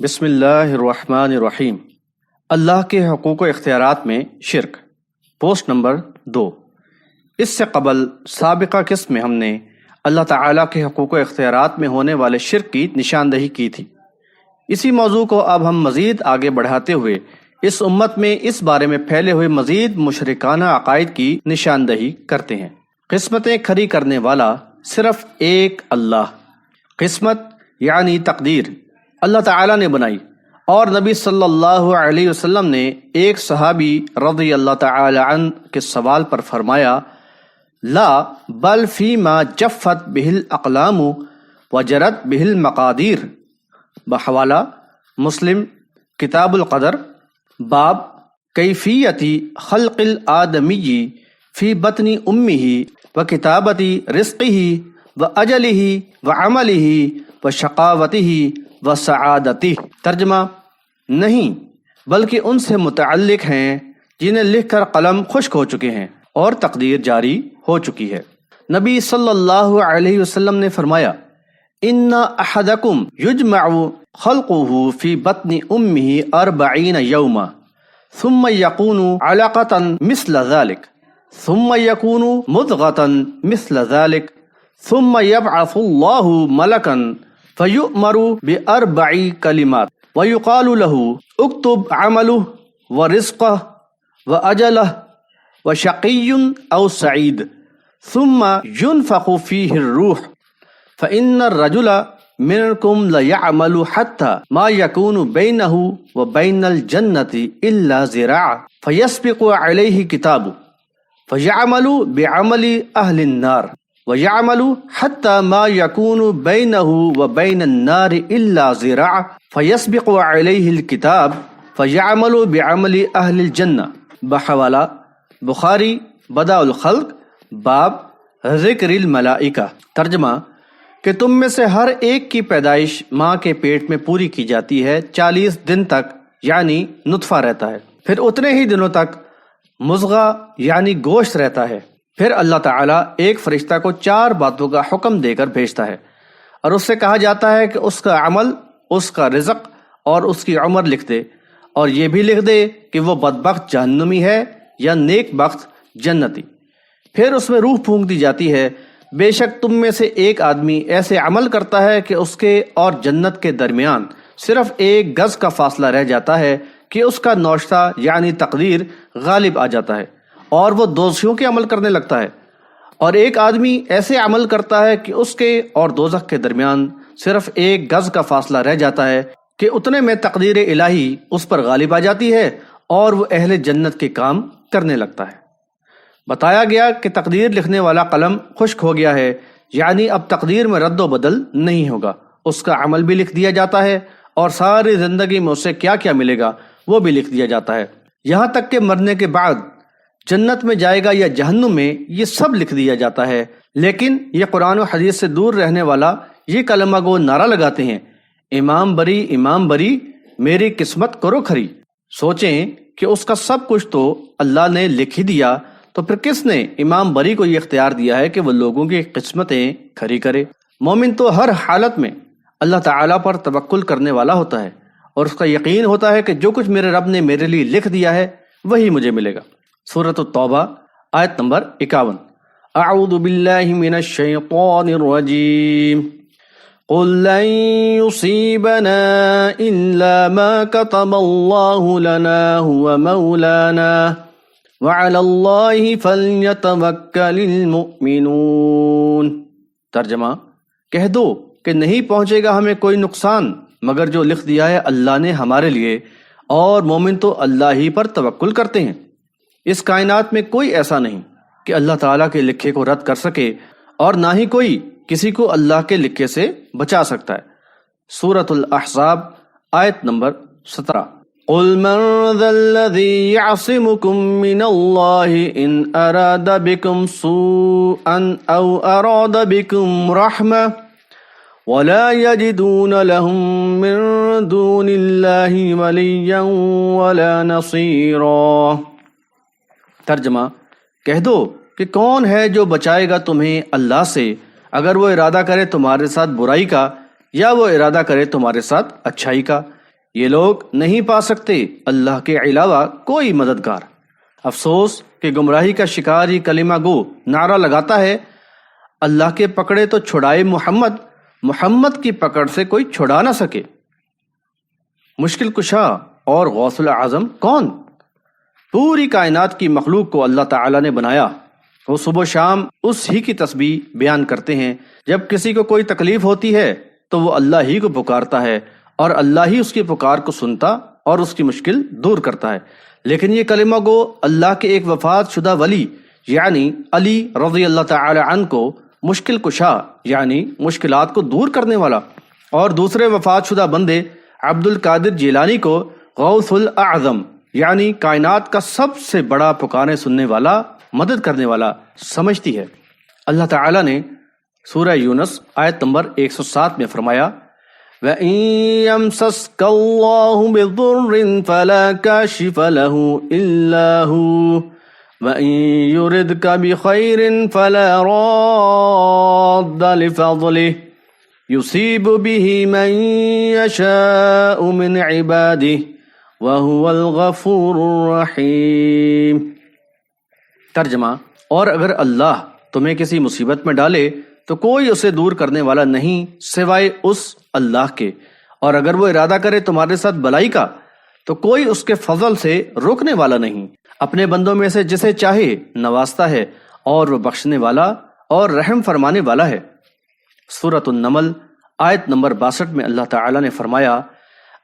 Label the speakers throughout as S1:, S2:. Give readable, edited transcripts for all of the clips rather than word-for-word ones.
S1: بسم اللہ الرحمن الرحیم۔ اللہ کے حقوق و اختیارات میں شرک، پوسٹ نمبر 2۔ اس سے قبل سابقہ قسط میں ہم نے اللہ تعالیٰ کے حقوق و اختیارات میں ہونے والے شرک کی نشاندہی کی تھی۔ اسی موضوع کو اب ہم مزید آگے بڑھاتے ہوئے اس امت میں اس بارے میں پھیلے ہوئے مزید مشرکانہ عقائد کی نشاندہی کرتے ہیں۔ قسمتیں کھڑی کرنے والا صرف ایک اللہ۔ قسمت یعنی تقدیر اللہ تعالیٰ نے بنائی، اور نبی صلی اللہ علیہ وسلم نے ایک صحابی رضی اللہ تعالی عنہ کے سوال پر فرمایا، لا بل فیما جفت بہ الاقلام وجرت بہ المقادیر، بحوالہ مسلم کتاب القدر، باب کیفیت خلق الآدمی فی بطن امہ وکتابت رزقہ واجلہ وعملہ وشقاوتہ وسعادتہ۔ ترجمہ: نہیں بلکہ ان سے متعلق ہیں جنہیں لکھ کر قلم خشک ہو چکے ہیں اور تقدیر جاری ہو چکی ہے۔ نبی صلی اللہ علیہ وسلم نے فرمایا، ان احدکم یجمع خلقہ فی بطن امہ 40 یوما ثم یکون علقۃ مثل ذلک ثم یکون مضغۃ مثل ذلک ثم یبعث اللہ ملکا فیؤمر بأربع کلمات ویقال له اکتب عمله ورزقه وأجله وشقی او سعید ثم ينفخ فيه الروح فإن الرجل منكم ليعمل حتى ما يكون بينه وبين الجنة إلا ذراع فيسبق عليه كتابه فيعمل بعمل أهل النار وَيَعْمَلُ حَتَّى مَا يَكُونُ بَيْنَهُ وَبَيْنَ النَّارِ إِلَّا ذِرَاعٌ فَيَسْبِقُ عَلَيْهِ الْكِتَابُ فَيَعْمَلُ بِعَمَلِ أَهْلِ الْجَنَّةِ۔ بحوالہ بخاری بدء الخلق، باب ذکر الملائکہ۔ ترجمہ: کہ تم میں سے ہر ایک کی پیدائش ماں کے پیٹ میں پوری کی جاتی ہے، 40 دن تک یعنی نطفہ رہتا ہے، پھر اتنے ہی دنوں تک مضغہ یعنی گوشت رہتا ہے، پھر اللہ تعالیٰ ایک فرشتہ کو 4 باتوں کا حکم دے کر بھیجتا ہے، اور اس سے کہا جاتا ہے کہ اس کا عمل، اس کا رزق اور اس کی عمر لکھ دے، اور یہ بھی لکھ دے کہ وہ بدبخت جہنمی ہے یا نیک بخت جنتی۔ پھر اس میں روح پھونک دی جاتی ہے، بے شک تم میں سے ایک آدمی ایسے عمل کرتا ہے کہ اس کے اور جنت کے درمیان صرف 1 گز کا فاصلہ رہ جاتا ہے کہ اس کا نوشتہ یعنی تقدیر غالب آ جاتا ہے اور وہ دوزخیوں کے عمل کرنے لگتا ہے، اور ایک آدمی ایسے عمل کرتا ہے کہ اس کے اور دوزخ کے درمیان صرف 1 گز کا فاصلہ رہ جاتا ہے کہ اتنے میں تقدیر الہی اس پر غالب آ جاتی ہے اور وہ اہل جنت کے کام کرنے لگتا ہے۔ بتایا گیا کہ تقدیر لکھنے والا قلم خشک ہو گیا ہے، یعنی اب تقدیر میں رد و بدل نہیں ہوگا، اس کا عمل بھی لکھ دیا جاتا ہے اور ساری زندگی میں اسے کیا کیا ملے گا وہ بھی لکھ دیا جاتا ہے، یہاں تک کہ مرنے کے بعد جنت میں جائے گا یا جہنم میں، یہ سب لکھ دیا جاتا ہے۔ لیکن یہ قرآن و حدیث سے دور رہنے والا یہ کلمہ گو نعرہ لگاتے ہیں، امام بری امام بری، میری قسمت کرو کھری۔ سوچیں کہ اس کا سب کچھ تو اللہ نے لکھ ہی دیا، تو پھر کس نے امام بری کو یہ اختیار دیا ہے کہ وہ لوگوں کی قسمتیں کھری کرے؟ مومن تو ہر حالت میں اللہ تعالیٰ پر توکل کرنے والا ہوتا ہے، اور اس کا یقین ہوتا ہے کہ جو کچھ میرے رب نے میرے لیے لکھ دیا ہے وہی مجھے ملے گا۔ سورۃ التوبہ آیت نمبر 51۔ اعوذ باللہ من الشیطان الرجیم، قل لن یصیبنا الا ما كتب اللہ لنا هو مولانا وعلی اللہ فلیتوکل المؤمنون۔ ترجمہ: کہہ دو کہ نہیں پہنچے گا ہمیں کوئی نقصان مگر جو لکھ دیا ہے اللہ نے ہمارے لیے، اور مومن تو اللہ ہی پر توکل کرتے ہیں۔ اس کائنات میں کوئی ایسا نہیں کہ اللہ تعالیٰ کے لکھے کو رد کر سکے، اور نہ ہی کوئی کسی کو اللہ کے لکھے سے بچا سکتا ہے۔ سورۃ الاحزاب آیت نمبر 17۔ قل من ذا الذی یعصمکم من اللہ ان اراد بکم سوءا او اراد بکم رحمہ ولا یجدون لهم من دون اللہ ولیا ولا نصیرا۔ ترجمہ: کہہ دو کہ کون ہے جو بچائے گا تمہیں اللہ سے اگر وہ ارادہ کرے تمہارے ساتھ برائی کا یا وہ ارادہ کرے تمہارے ساتھ اچھائی کا، یہ لوگ نہیں پا سکتے اللہ کے علاوہ کوئی مددگار۔ افسوس کہ گمراہی کا شکار یہ کلمہ گو نعرہ لگاتا ہے، اللہ کے پکڑے تو چھڑائے محمد، محمد کی پکڑ سے کوئی چھڑا نہ سکے۔ مشکل کشا اور غوث الاعظم کون؟ پوری کائنات کی مخلوق کو اللہ تعالیٰ نے بنایا۔ وہ صبح و شام اس ہی کی تسبیح بیان کرتے ہیں۔ جب کسی کو کوئی تکلیف ہوتی ہے تو وہ اللہ ہی کو پکارتا ہے اور اللہ ہی اس کی پکار کو سنتا اور اس کی مشکل دور کرتا ہے۔ لیکن یہ کلمہ گو اللہ کے ایک وفات شدہ ولی یعنی علی رضی اللہ تعالی عنہ کو مشکل کشا یعنی مشکلات کو دور کرنے والا، اور دوسرے وفات شدہ بندے عبد القادر جیلانی کو غوث الاعظم یعنی کائنات کا سب سے بڑا پکارے سننے والا، مدد کرنے والا سمجھتی ہے۔ اللہ تعالیٰ نے سورہ یونس آیت نمبر 107 میں فرمایا وَإِن يَمْسَسْكَ اللَّهُ بِضُرٍّ فَلَا كَاشِفَ لَهُ إِلَّا هُوَ وَإِن يُرِدْكَ بِخَيْرٍ فَلَا رَادَّ لِفَضْلِهِ يُصِيبُ بِهِ مَن يَشَاءُ مِنْ عِبَادِهِ وَهُوَ الْغَفُورُ الرَّحِيمُ۔ ترجمہ، اور اگر اللہ تمہیں کسی مصیبت میں ڈالے تو کوئی اسے دور کرنے والا نہیں سوائے اس اللہ کے، اور اگر وہ ارادہ کرے تمہارے ساتھ بلائی کا تو کوئی اس کے فضل سے روکنے والا نہیں۔ اپنے بندوں میں سے جسے چاہے نوازتا ہے اور وہ بخشنے والا اور رحم فرمانے والا ہے۔ سورۃ النمل آیت نمبر 62 میں اللہ تعالیٰ نے فرمایا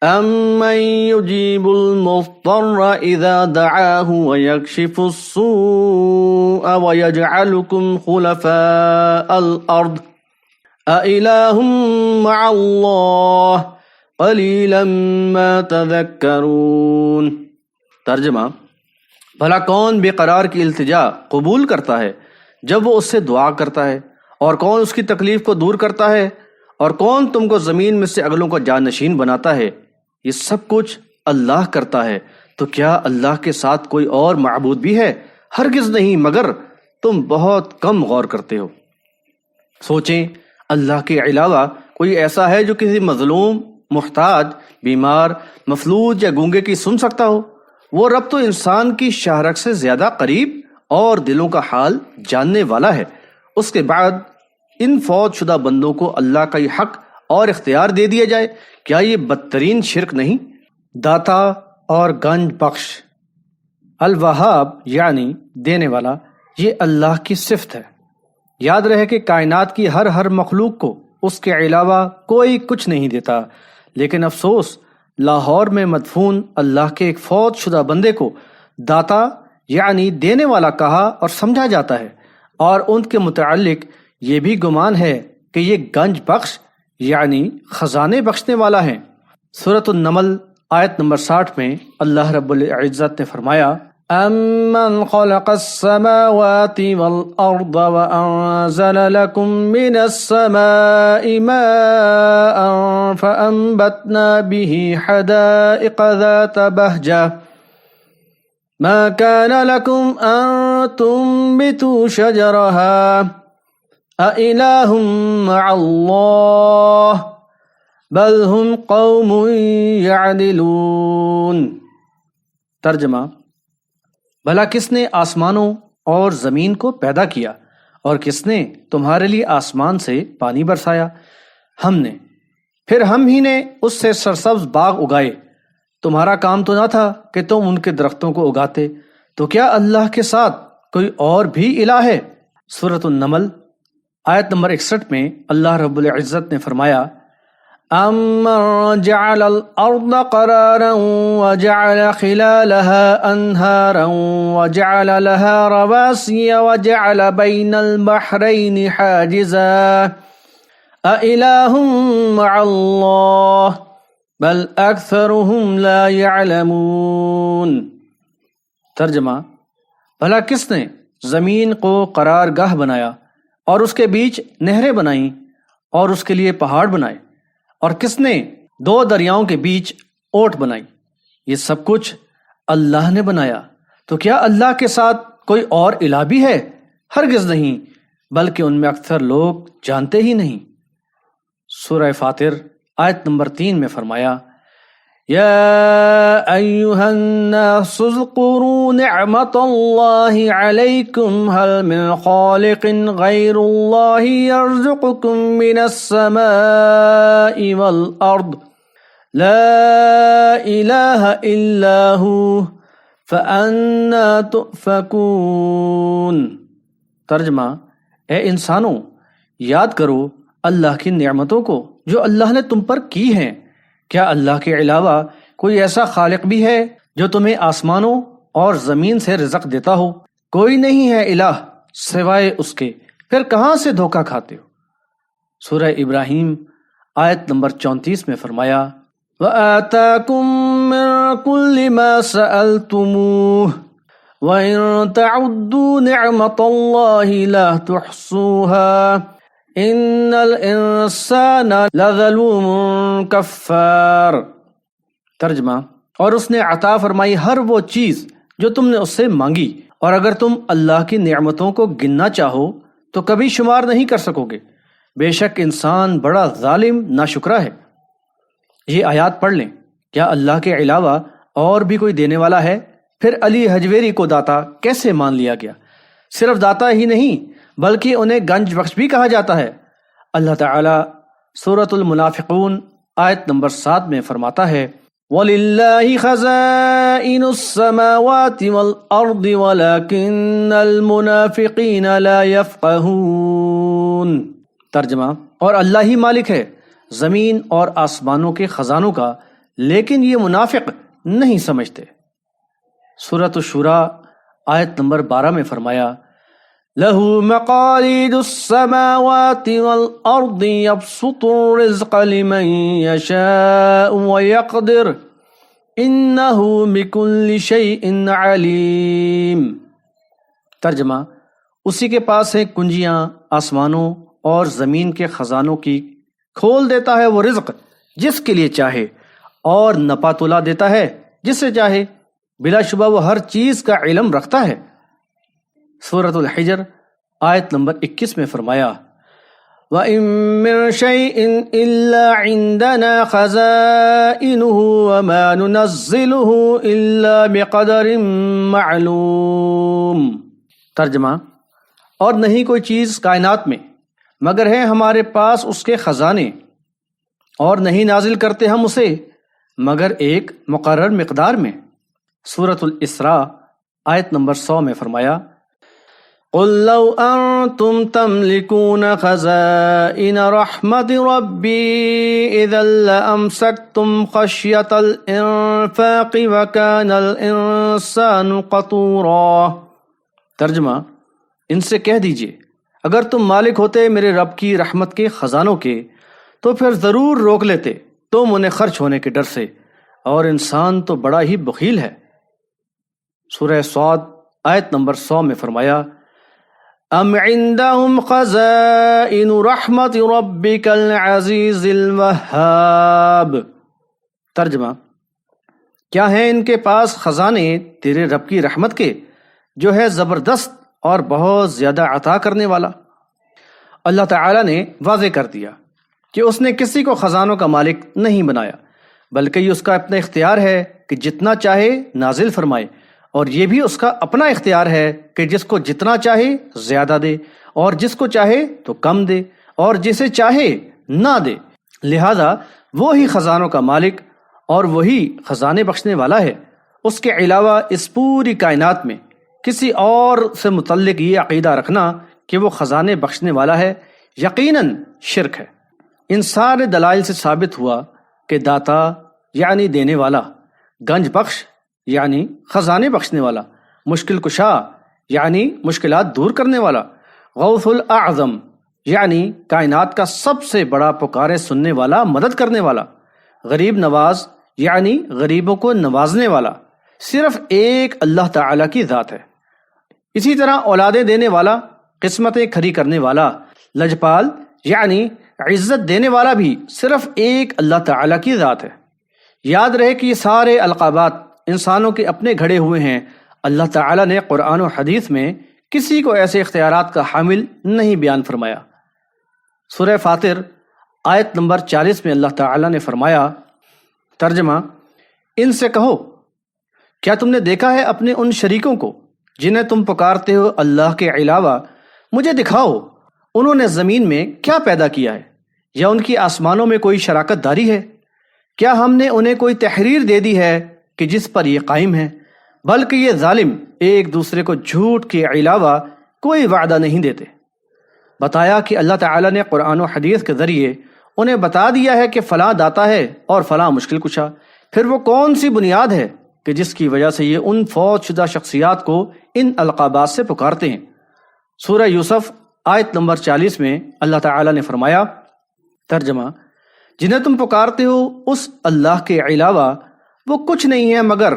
S1: أَمَّن يُجِيبُ الْمُضْطَرَّ إِذَا دَعَاهُ وَيَكْشِفُ السُّوءَ وَيَجْعَلُكُمْ خُلَفَاءَ الْأَرْضِ أَإِلَٰهٌ مَّعَ اللَّهِ قَلِيلًا مَّا تَذَكَّرُونَ۔ ترجمہ، بھلا کون بے قرار کی التجا قبول کرتا ہے جب وہ اس سے دعا کرتا ہے، اور کون اس کی تکلیف کو دور کرتا ہے، اور کون تم کو زمین میں سے اگلوں کو جانشین بناتا ہے؟ یہ سب کچھ اللہ کرتا ہے، تو کیا اللہ کے ساتھ کوئی اور معبود بھی ہے؟ ہرگز نہیں، مگر تم بہت کم غور کرتے ہو۔ سوچیں، اللہ کے علاوہ کوئی ایسا ہے جو کسی مظلوم، محتاج، بیمار، مفلوج یا گونگے کی سن سکتا ہو؟ وہ رب تو انسان کی شہرک سے زیادہ قریب اور دلوں کا حال جاننے والا ہے۔ اس کے بعد ان فوت شدہ بندوں کو اللہ کا یہ حق اور اختیار دے دیا جائے، کیا یہ بدترین شرک نہیں؟ داتا اور گنج بخش، الوہاب یعنی دینے والا، یہ اللہ کی صفت ہے۔ یاد رہے کہ کائنات کی ہر مخلوق کو اس کے علاوہ کوئی کچھ نہیں دیتا، لیکن افسوس لاہور میں مدفون اللہ کے ایک فوت شدہ بندے کو داتا یعنی دینے والا کہا اور سمجھا جاتا ہے، اور ان کے متعلق یہ بھی گمان ہے کہ یہ گنج بخش یعنی خزانے بخشنے والا ہے۔ سورۃ النمل آیت نمبر 60 میں اللہ رب العزت نے فرمایا أَمَّنْ خَلَقَ السَّمَاوَاتِ وَالْأَرْضَ وَأَنزَلَ لَكُم مِّنَ السَّمَاءِ مَاءً فَأَنبَتْنَا بِهِ حَدَائِقَ ذَاتَ بَهْجَةٍ مَا كَانَ لَكُمْ أَن تُنبِتُوا شَجَرَهَا أَإِلَٰهٌ مَّعَ اللَّهِ بَلْ هُمْ قَوْمٌ يَعْدِلُونَ۔ ترجمہ، بھلا کس نے آسمانوں اور زمین کو پیدا کیا، اور کس نے تمہارے لیے آسمان سے پانی برسایا؟ ہم نے، پھر ہم ہی نے اس سے سرسبز باغ اگائے۔ تمہارا کام تو نہ تھا کہ تم ان کے درختوں کو اگاتے، تو کیا اللہ کے ساتھ کوئی اور بھی الہ ہے؟ سورۃ النمل آیت نمبر 61 میں اللہ رب العزت نے فرمایا أَمَّن جَعَلَ الْأَرْضَ قَرَارًا وَجَعَلَ خِلَالَهَا أَنْهَارًا وَجَعَلَ لَهَا رَوَاسِيَ وَجَعَلَ بَيْنَ الْبَحْرَيْنِ حَاجِزًا أَإِلَٰهٌ مَّعَ اللَّهِ بَلْ أَكْثَرُهُمْ لَا يَعْلَمُونَ۔ ترجمہ، بھلا کس نے زمین کو قرار گاہ بنایا اور اس کے بیچ نہریں بنائیں اور اس کے لیے پہاڑ بنائے، اور کس نے 2 دریاؤں کے بیچ اوٹ بنائی؟ یہ سب کچھ اللہ نے بنایا، تو کیا اللہ کے ساتھ کوئی اور الہ بھی ہے؟ ہرگز نہیں، بلکہ ان میں اکثر لوگ جانتے ہی نہیں۔ سورہ فاطر آیت نمبر 3 میں فرمایا يا أيها الناس اذكروا نعمة الله عليكم هل من خالق غير الله يرزقكم من السماء والأرض لا إله إلا هو فأنا تؤفكون۔ ترجمہ: اے انسانوں، یاد کرو اللہ کی نعمتوں کو جو اللہ نے تم پر کی ہیں۔ کیا اللہ کے علاوہ کوئی ایسا خالق بھی ہے جو تمہیں آسمانوں اور زمین سے رزق دیتا ہو؟ کوئی نہیں ہے الہ سوائے اس کے، پھر کہاں سے دھوکہ کھاتے ہو؟ سورہ ابراہیم آیت نمبر 34 میں فرمایا وَآتَاكُم مِّن كُلِّ مَا سَأَلْتُمُوهُ وَإِن تَعُدُّوا نِعْمَةَ اللَّهِ لَا تُحْصُوهَا ان الانسان لظلوم کفار۔ ترجمہ: اور اس نے عطا فرمائی ہر وہ چیز جو تم نے اس سے مانگی، اور اگر تم اللہ کی نعمتوں کو گننا چاہو تو کبھی شمار نہیں کر سکو گے۔ بے شک انسان بڑا ظالم ناشکرا ہے۔ یہ آیات پڑھ لیں۔ کیا اللہ کے علاوہ اور بھی کوئی دینے والا ہے؟ پھر علی حجویری کو داتا کیسے مان لیا گیا؟ صرف داتا ہی نہیں بلکہ انہیں گنج بخش بھی کہا جاتا ہے۔ اللہ تعالیٰ سورۃ المنافقون آیت نمبر 7 میں فرماتا ہے وَلِلَّهِ خَزَائِنُ السَّمَاوَاتِ وَالْأَرْضِ وَلَكِنَّ الْمُنَافِقِينَ لَا يَفْقَهُونَ۔ ترجمہ: اور اللہ ہی مالک ہے زمین اور آسمانوں کے خزانوں کا، لیکن یہ منافق نہیں سمجھتے۔ سورۃ الشورى آیت نمبر 12 میں فرمایا لَهُ مَقَالِيدُ السَّمَاوَاتِ وَالْأَرْضِ يَبْسُطُ الرِّزْقَ لِمَن يَشَاءُ وَيَقْدِرُ إِنَّهُ بِكُلِّ شَيْءٍ عَلِيمٌ۔ ترجمہ: اسی کے پاس ہیں کنجیاں آسمانوں اور زمین کے خزانوں کی، کھول دیتا ہے وہ رزق جس کے لیے چاہے اور نپا تلا دیتا ہے جس سے چاہے، بلا شبہ وہ ہر چیز کا علم رکھتا ہے۔ سورۃ الحجر آیت نمبر 21 میں فرمایا وَإِن مِّن شَيْءٍ إِلَّا عِندَنَا خَزَائِنُهُ وَمَا نُنَزِّلُهُ إِلَّا بِقَدَرٍ مَّعْلُومٍ۔ ترجمہ: اور نہیں کوئی چیز کائنات میں مگر ہے ہمارے پاس اس کے خزانے، اور نہیں نازل کرتے ہم اسے مگر ایک مقرر مقدار میں۔ سورۃ الاسراء آیت نمبر 100 میں فرمایا قُل لَّوْ أَنتُمْ تَمْلِكُونَ خَزَائِنَ رَحْمَةِ رَبِّي إِذًا لَّأَمْسَكْتُمْ خَشْيَةَ الْإِنفَاقِ وَكَانَ الْإِنسَانُ قَتُورًا۔ ترجمہ: ان سے کہہ دیجئے اگر تم مالک ہوتے میرے رب کی رحمت کے خزانوں کے تو پھر ضرور روک لیتے تم انہیں خرچ ہونے کے ڈر سے، اور انسان تو بڑا ہی بخیل ہے۔ سورہ صاد آیت نمبر 100 میں فرمایا ام عندهم خزائن رحمت ربک العزیز الوہاب۔ ترجمہ: کیا ہیں ان کے پاس خزانے تیرے رب کی رحمت کے جو ہے زبردست اور بہت زیادہ عطا کرنے والا۔ اللہ تعالیٰ نے واضح کر دیا کہ اس نے کسی کو خزانوں کا مالک نہیں بنایا، بلکہ یہ اس کا اپنا اختیار ہے کہ جتنا چاہے نازل فرمائے، اور یہ بھی اس کا اپنا اختیار ہے کہ جس کو جتنا چاہے زیادہ دے اور جس کو چاہے تو کم دے اور جسے چاہے نہ دے۔ لہذا وہی خزانوں کا مالک اور وہی خزانے بخشنے والا ہے۔ اس کے علاوہ اس پوری کائنات میں کسی اور سے متعلق یہ عقیدہ رکھنا کہ وہ خزانے بخشنے والا ہے یقیناً شرک ہے۔ ان سارے دلائل سے ثابت ہوا کہ داتا یعنی دینے والا، گنج بخش یعنی خزانے بخشنے والا، مشکل کشا یعنی مشکلات دور کرنے والا، غوث الاعظم یعنی کائنات کا سب سے بڑا پکارے سننے والا، مدد کرنے والا، غریب نواز یعنی غریبوں کو نوازنے والا، صرف ایک اللہ تعالیٰ کی ذات ہے۔ اسی طرح اولادیں دینے والا، قسمتیں کھری کرنے والا، لجپال یعنی عزت دینے والا بھی صرف ایک اللہ تعالیٰ کی ذات ہے۔ یاد رہے کہ یہ سارے القابات انسانوں کے اپنے گھڑے ہوئے ہیں۔ اللہ تعالیٰ نے قرآن و حدیث میں کسی کو ایسے اختیارات کا حامل نہیں بیان فرمایا۔ سورہ فاطر آیت نمبر 40 میں اللہ تعالیٰ نے فرمایا، ترجمہ: ان سے کہو کیا تم نے دیکھا ہے اپنے ان شریکوں کو جنہیں تم پکارتے ہو اللہ کے علاوہ؟ مجھے دکھاؤ انہوں نے زمین میں کیا پیدا کیا ہے، یا ان کی آسمانوں میں کوئی شراکت داری ہے؟ کیا ہم نے انہیں کوئی تحریر دے دی ہے کہ جس پر یہ قائم ہے؟ بلکہ یہ ظالم ایک دوسرے کو جھوٹ کے علاوہ کوئی وعدہ نہیں دیتے۔ بتایا کہ اللہ تعالیٰ نے قرآن و حدیث کے ذریعے انہیں بتا دیا ہے کہ فلاں داتا ہے اور فلاں مشکل کشا۔ پھر وہ کون سی بنیاد ہے کہ جس کی وجہ سے یہ ان فوت شدہ شخصیات کو ان القابات سے پکارتے ہیں؟ سورہ یوسف آیت نمبر 40 میں اللہ تعالیٰ نے فرمایا، ترجمہ: جنہیں تم پکارتے ہو اس اللہ کے علاوہ وہ کچھ نہیں ہے مگر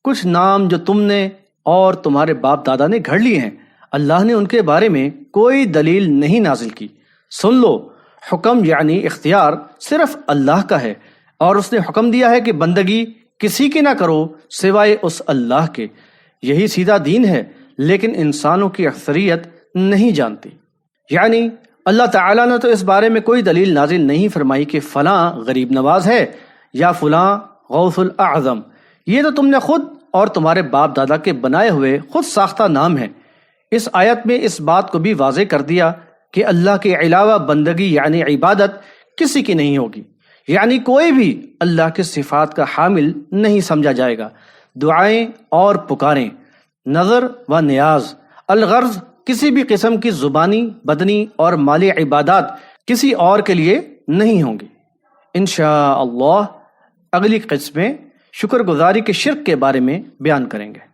S1: کچھ نام جو تم نے اور تمہارے باپ دادا نے گھڑ لیے ہیں، اللہ نے ان کے بارے میں کوئی دلیل نہیں نازل کی۔ سن لو، حکم یعنی اختیار صرف اللہ کا ہے، اور اس نے حکم دیا ہے کہ بندگی کسی کی نہ کرو سوائے اس اللہ کے۔ یہی سیدھا دین ہے، لیکن انسانوں کی اکثریت نہیں جانتی۔ یعنی اللہ تعالیٰ نے تو اس بارے میں کوئی دلیل نازل نہیں فرمائی کہ فلاں غریب نواز ہے یا فلاں غوث الاعظم۔ یہ تو تم نے خود اور تمہارے باپ دادا کے بنائے ہوئے خود ساختہ نام ہیں۔ اس آیت میں اس بات کو بھی واضح کر دیا کہ اللہ کے علاوہ بندگی یعنی عبادت کسی کی نہیں ہوگی، یعنی کوئی بھی اللہ کے صفات کا حامل نہیں سمجھا جائے گا۔ دعائیں اور پکاریں، نظر و نیاز، الغرض کسی بھی قسم کی زبانی، بدنی اور مالی عبادات کسی اور کے لیے نہیں ہوں گی۔ انشاءاللہ اگلی قسم میں شکر گزاری کے شرک کے بارے میں بیان کریں گے۔